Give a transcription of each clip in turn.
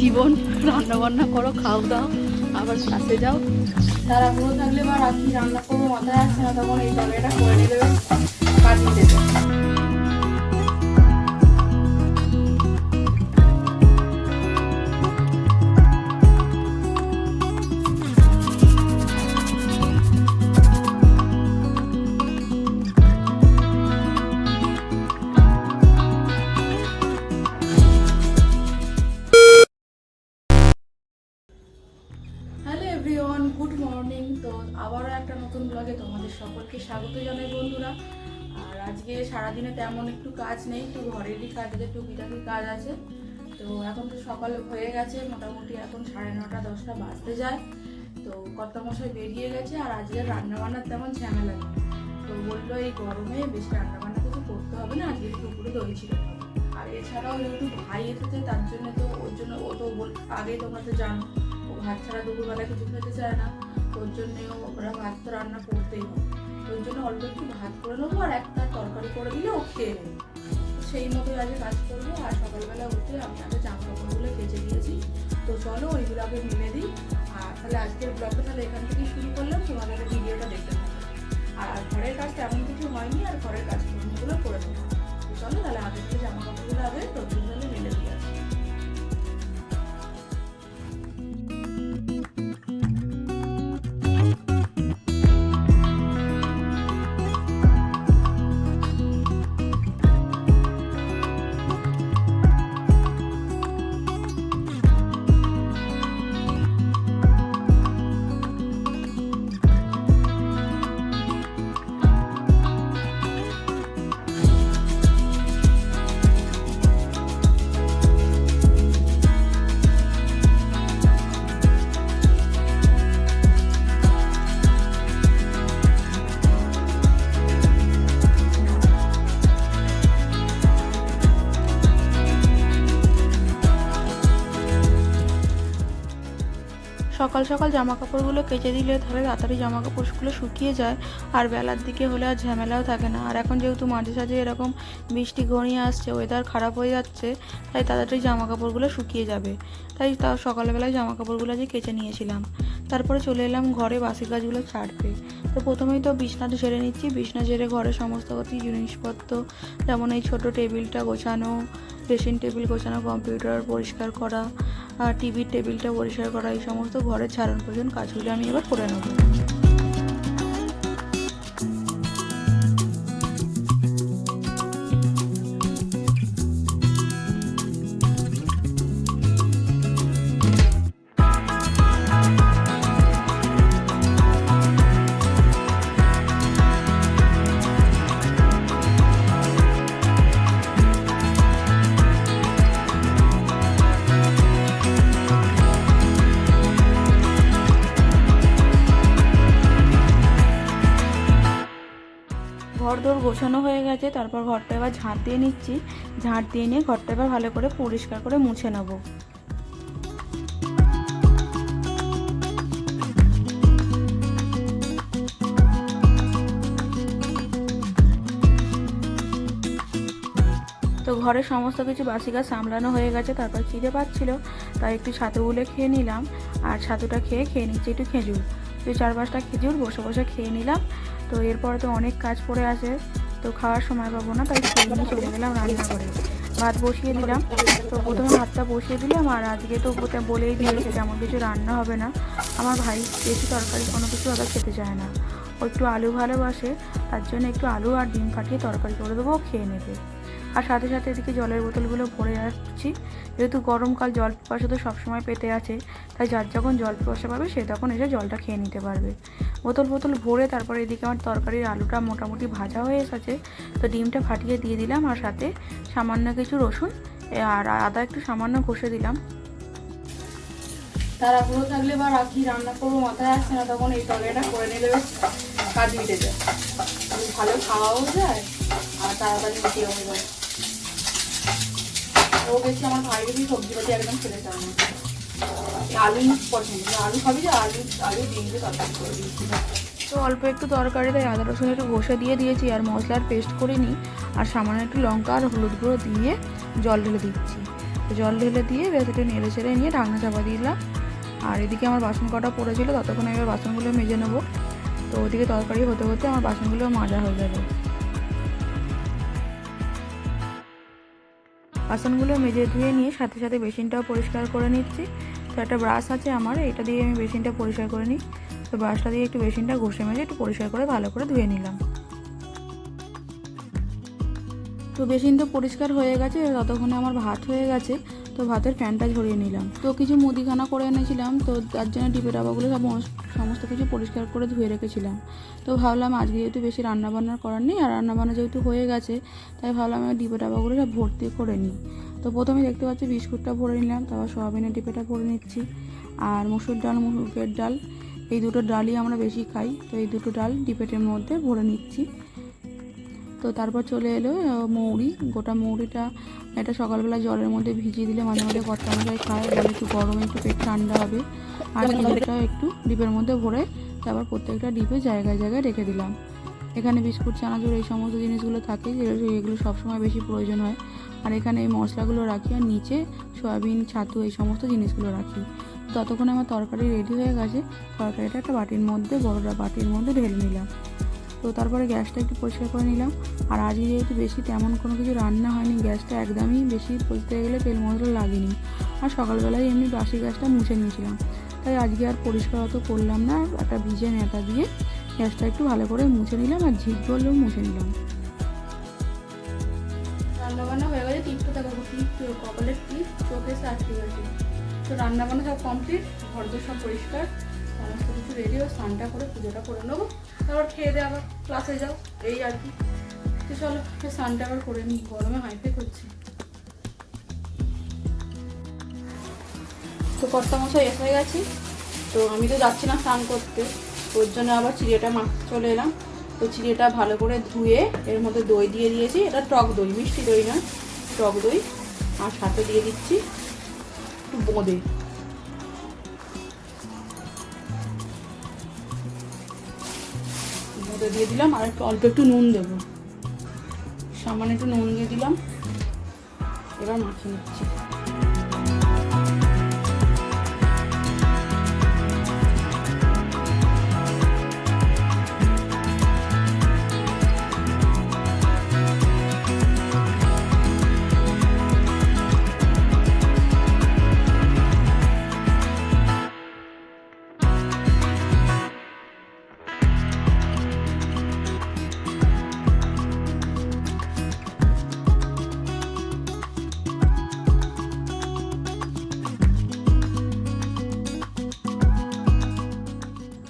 জীবন। রান্না বান্না করো, খাও দাও, আবার ক্লাসে যাও। তাড়াহুড়ো থাকলে বা রাত্রি রান্না করবো মাথায় আসছে না, তখন এই তরকারিটা করে নিলে কাটিয়ে দেবে। Everyone, good morning. তো আবারও একটা নতুন ব্লগে তোমাদের সকলকে স্বাগত জানাই বন্ধুরা। আর আজকে সারাদিনে তেমন একটু কাজ নেই, একটু ঘরেরই কাজ আছে, টুকিটাকি কাজ আছে। তো এখন তো সকাল হয়ে গেছে, মোটামুটি এখন 9:30 10টা বাজতে যায়। তো কর্তামশাই বেরিয়ে গেছে, আর আজকে রান্নাবান্নার তেমন ঝামেলা নেই। তো বললো এই গরমে বেশি রান্নাবান্না কিছু করতে হবে না, আজকে দুপুরে দই ছিল। আর এছাড়াও যেহেতু ভাই এসেছে, তার জন্য তো ওর জন্য ও তো আগে তোমরা তো জানো ভাত ছাড়া দুপুরবেলা কিছু খেতে চায় না। ওর জন্যেও ওরা ভাত তো রান্না করতেই হবে। ওর জন্য অল্প একটু ভাত করে নেবো, আর একটা তরকারি করে দিলে ও খেয়ে নেবে। সেই মতোই আজকে কাজ করবো। আর সকালবেলা উঠে আমি আগে জামা কাপড়গুলো কেচে দিয়েছি। তো চলো ওইগুলো আগে মিলে দিই। আর তাহলে আজকের ব্লগটা তাহলে এখান থেকেই শুরু করলাম, তোমাদের ভিডিওটা দেখতে থাকো। আর ঘরের কাজ তেমন কিছু হয়নি, আর ঘরের কাজগুলো করে নেবো। তো চলো তাহলে আগে থেকে জামা কাপড়গুলো আগে রোদ্দুরে মিলে দিয়ে আসি। সকাল সকাল জামা কাপড়গুলো কেচে দিলে তাহলে তাড়াতাড়ি জামা কাপড়গুলো শুকিয়ে যায়, আর বেলার দিকে হলে আর ঝামেলাও থাকে না। আর এখন যেহেতু মাঝে সাঝে এরকম বৃষ্টি ঘনিয়ে আসছে, ওয়েদার খারাপ হয়ে যাচ্ছে, তাই তাড়াতাড়ি জামা কাপড়গুলো শুকিয়ে যাবে। তাই সকালবেলায় জামা কাপড়গুলো যে কেচে নিয়েছিলাম। তারপরে চলে এলাম ঘরে বাসি কাজগুলো ছাড়তে। তো প্রথমেই তো বিছনাটা ঝেড়ে নিচ্ছি। বিছনা ঝেড়ে ঘরে সমস্ত জিনিসপত্র, যেমন এই ছোটো টেবিলটা গোছানো, ড্রেসিং টেবিল গোছানো, কম্পিউটার পরিষ্কার করা, আর টিভির টেবিলটা পরিষ্কার করা, এই সমস্ত ঘরের ছাড়ান পর্যন্ত কাজগুলো আমি এবার করে নেব। ঘর দোর গোছানো হয়ে গেছে, তারপর ঘরটা এবার ঝাঁট দিয়ে নিচ্ছি। ঝাঁট দিয়ে নিয়ে ঘরটা এবার ভালো করে পরিষ্কার করে মুছে নেব। তো ঘরের সমস্ত কিছু বাসি কাজ সামলানো হয়ে গেছে। তারপর খিদে পাচ্ছিল, তাই একটু ছাতু গুলে খেয়ে নিলাম। আর ছাতুটা খেয়ে নিচ্ছি একটু খেজুর। তো 4-5টা খেজুর বসে বসে খেয়ে নিলাম। তো এরপরে তো অনেক কাজ পড়ে আছে, তো খাওয়ার সময় পাবো না, তাই খেয়ে নিয়ে চলে গেলাম রান্না করে। ভাত বসিয়ে দিলাম। তো প্রথমে ভাতটা বসিয়ে দিলাম। আর আজকে তো বলেই দিয়েছে তেমন কিছু রান্না হবে না। আমার ভাই বেশি তরকারি কোনো কিছু আবার খেতে চায় না, ও একটু আলু ভালোবাসে, তার জন্য একটু আলু আর ডিম ফাটিয়ে তরকারি করে দেবো, খেয়ে নেবে। আর সাথে সাথে এদিকে জলের বোতলগুলো ভরে রাখছি, যেহেতু গরমকাল জল পিপাসা তো সবসময় পেতে আছে, তাই যার যখন জল পিপাসা পাবে সে তখন এসে জলটা খেয়ে নিতে পারবে। বোতল ভরে তারপরে এদিকে আমার তরকারির আলুটা মোটামুটি ভাজা হয়ে এসেছে। তো ডিমটা ফাটিয়ে দিয়ে দিলাম, আর সাথে সামান্য কিছু রসুন আর আদা একটু সামান্য ঘষে দিলাম। তাড়াহুড়ো থাকলে বা রাখি রান্না করবো মাথায় আসছে না, তখন এই তরকারিটা করে নিলে বেশ কাজ মিটে যায়, ভালো খাওয়াও যায় আর তাড়াতাড়ি মিটিয়ে হয়ে যায়। ও বেশি আমার ভাই বেশি সবজি ভাজি একদম খেতে চায় না, আলু পছন্দ, আলু খাবি যে আলু ডিম দিয়ে তরকারি করে দিয়েছি। তো অল্প একটু তরকারি, তাই আদা রসুন একটু ঘষে দিয়ে দিয়েছি, আর মশলার পেস্ট করে নিই, আর সামান্য একটু লঙ্কা আর হলুদ গুঁড়ো দিয়ে জল ঢেলে দিচ্ছি। তো জল ঢেলে দিয়ে বেশ একটু নেড়ে ছেড়ে নিয়ে ঢাকনা চাপা দিলাম। আর এদিকে আমার বাসন কটা পড়েছিল, ততক্ষণ এবার বাসনগুলো মেজে নেবো। তো ওদিকে তরকারি হতে হতে আমার বাসনগুলো মাজা হয়ে যাবে। বাসনগুলো মেজে ধুয়ে নিয়ে সাথে সাথে বেসিনটাও পরিষ্কার করে নিচ্ছি। তো একটা ব্রাশ আছে আমার, এটা দিয়ে আমি বেসিনটা পরিষ্কার করে নিই। তো ব্রাশটা দিয়ে একটু বেসিনটা ঘষে মেজে একটু পরিষ্কার করে ভালো করে ধুয়ে নিলাম। তো বেসিন তো পরিষ্কার হয়ে গেছে, ততক্ষণে আমার ভাত হয়ে গেছে। তো ভাতের ফ্যানটা ঝরিয়ে নিলাম। তো কিছু মুদিখানা করে এনেছিলাম, তো তার জন্য ডিপে ডাবাগুলো সমস্ত কিছু পরিষ্কার করে ধুয়ে রেখেছিলাম। তো ভাবলাম আজকে যেহেতু বেশি রান্নাবান্না করার নেই, আর রান্নাবান্না যেহেতু হয়ে গেছে, তাই ভাবলাম আমি ডিপে ডাবাগুলো সব ভর্তি করে নিই। তো প্রথমে দেখতে পাচ্ছি বিস্কুটটা ভরে নিলাম, তারপর সোয়াবিনের ডিপেটা ভরে নিচ্ছি। আর মসুর ডাল, মুগের ডাল, এই দুটো ডালই আমরা বেশি খাই, তো এই দুটো ডাল ডিপেটের মধ্যে ভরে নিচ্ছি। তো তারপর চলে এলো মৌরি, গোটা মৌরিটা এটা সকালবেলা জলের মধ্যে ভিজিয়ে দিলে মাঝে মাঝে কর্তামশাই খায়, বলে একটু গরমে একটু পেট ঠান্ডা হবে। আর ডিপটা একটু ডিপের মধ্যে ভরে তারপর প্রত্যেকটা ডিপে জায়গায় জায়গায় রেখে দিলাম। এখানে বিস্কুট, চানাচুর এই সমস্ত জিনিসগুলো থাকে, এগুলো সবসময় বেশি প্রয়োজন হয়। আর এখানে এই মশলাগুলো রাখি, আর নিচে সয়াবিন, ছাতু এই সমস্ত জিনিসগুলো রাখি। ততক্ষণে আমার তরকারি রেডি হয়ে গেছে। তরকারিটা একটা বাটির মধ্যে, বড়টা বাটির মধ্যে ঢেলে নিলাম। তো তারপরে গ্যাসটা একটু পরিষ্কার করে নিলাম। আর আজকে যেহেতু বেশি তেমন কোনো কিছু রান্না হয়নি, গ্যাসটা একদমই বেশি বলতে গেলে তেল মশলা লাগেনি। আর সকালবেলায় এমনি বাসি গ্যাসটা মুছে নিয়েছিলাম, তাই আজকে আর পরিষ্কার অত করলাম না। একটা ভিজে নেতা দিয়ে গ্যাসটা একটু ভালো করে মুছে নিলাম, আর ঝিক করলেও মুছে নিলাম। রান্নাবান্না হয়ে গেছে, টিপটা দেখো, টিপ কপালের টিপ চোখে আটকে গেছে। তো রান্নাবান্না সব কমপ্লিট, ঘরদোর সব পরিষ্কার, সমস্ত কিছু রেডি। ও স্নানটা করে পুজোটা করে নেবো, তারপর খেয়ে দিয়ে আবার ক্লাসে যাও, এই আর কি। তো চলো স্নানটা আবার করে নিই, গরমে হাইফে করছি। তো কর্তামশাই এসে গেছি, তো আমি তো যাচ্ছি না স্নান করতে, ওর জন্য আবার চিড়েটা মাখতে চলে এলাম। তো চিড়েটা ভালো করে ধুয়ে এর মধ্যে দই দিয়ে দিয়েছি, এটা টক দই, মিষ্টি দই না, টক দই। আর সাথে দিয়ে দিচ্ছি একটু বোঁদে। বোঁদে দিয়ে দিলাম, আর একটু অল্প একটু নুন দেবো, সামান্য একটু নুন দিয়ে দিলাম। এবার মাখিয়ে নিচ্ছি।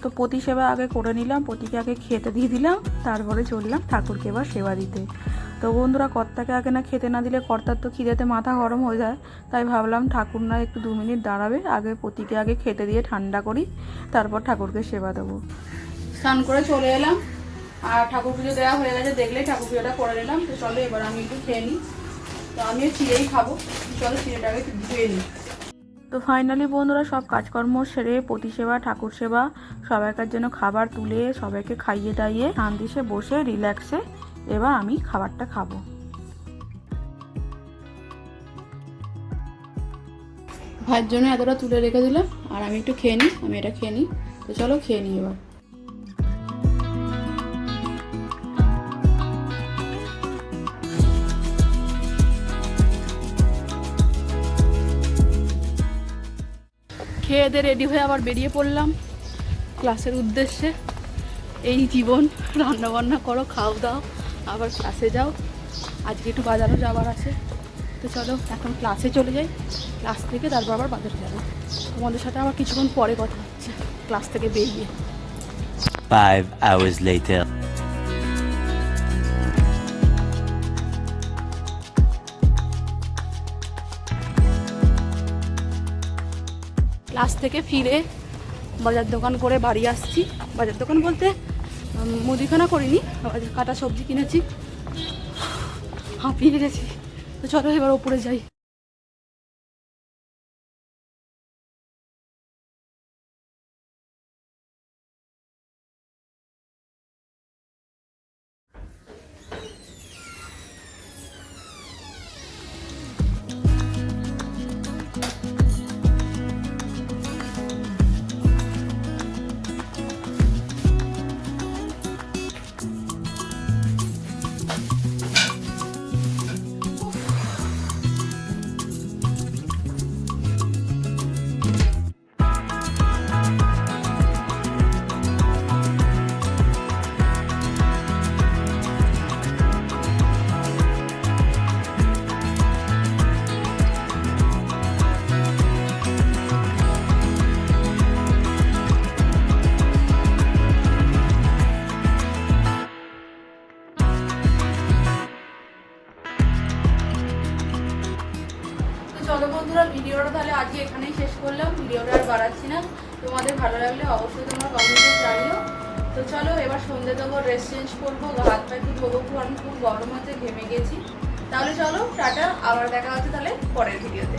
তো পতি সেবা আগে করে নিলাম, পতিকে আগে খেতে দিয়ে দিলাম, তারপরে চললাম ঠাকুরকে এবার সেবা দিতে। তো বন্ধুরা, কর্তাকে আগে না খেতে না দিলে কর্তার তো খিদেতে মাথা গরম হয়ে যায়, তাই ভাবলাম ঠাকুর না একটু 2 মিনিট দাঁড়াবে, আগে পতিকে আগে খেতে দিয়ে ঠান্ডা করি, তারপর ঠাকুরকে সেবা দেবো। স্নান করে চলে এলাম, আর ঠাকুর পুজো দেওয়া হয়ে গেছে, দেখলেই ঠাকুর পুজোটা করে নিলাম। তো চলো এবার আমি একটু খেয়ে নিই। তো আমিও চিড়েই খাবো, চলো চিড়েটাকে একটু ধুয়ে নিই। তো ফাইনালি বন্ধুরা, সব কাজকর্ম সেরে পতি সেবা, ঠাকুর সেবা, সবাইকার জন্য খাবার তুলে সবাইকে খাইয়ে দাইয়ে শান্তিতে বসে রিল্যাক্সে এবার আমি খাবারটা খাবো। ভাইয়ের জন্য এতটা তুলে রেখে দিলাম, আর আমি একটু খেয়ে নিই, আমি এটা খেয়ে নিই। তো চলো খেয়ে নিই এবার। খেয়ে দিয়ে রেডি হয়ে আবার বেরিয়ে পড়লাম ক্লাসের উদ্দেশ্যে। এই জীবন, রান্নাবান্না করো, খাও দাও, আবার ক্লাসে যাও। আজকে একটু বাজারও যাওয়ার আছে, তো চলো এখন ক্লাসে চলে যাই, ক্লাস থেকে তারপর আবার বাজারে যাবো। তোমাদের সাথে আবার কিছুক্ষণ পরে কথা হচ্ছে ক্লাস থেকে বেরিয়ে। 5 hours later. ক্লাস থেকে ফিরে বাজার দোকান করে বাড়ি আসছি। বাজার দোকান বলতে মুদিখানা করিনি, কাটা সবজি কিনেছি, হাঁপিয়ে গেছি। তো চলো এবার ওপরে যাই। ভিডিওটা তাহলে আজকে এখানেই শেষ করলাম, ভিডিওটা আর বাড়াচ্ছি না। তোমাদের ভালো লাগলে অবশ্যই তোমরা কমেন্টে জানিও। তো চলো এবার সন্ধ্যে দেবো, ড্রেস চেঞ্জ করবো, হাত পা একটু ধোবো, খুব গরম হচ্ছে, ঘেমে গেছি। তাহলে চলো টাটা, আবার দেখা হচ্ছে তাহলে পরের ভিডিওতে।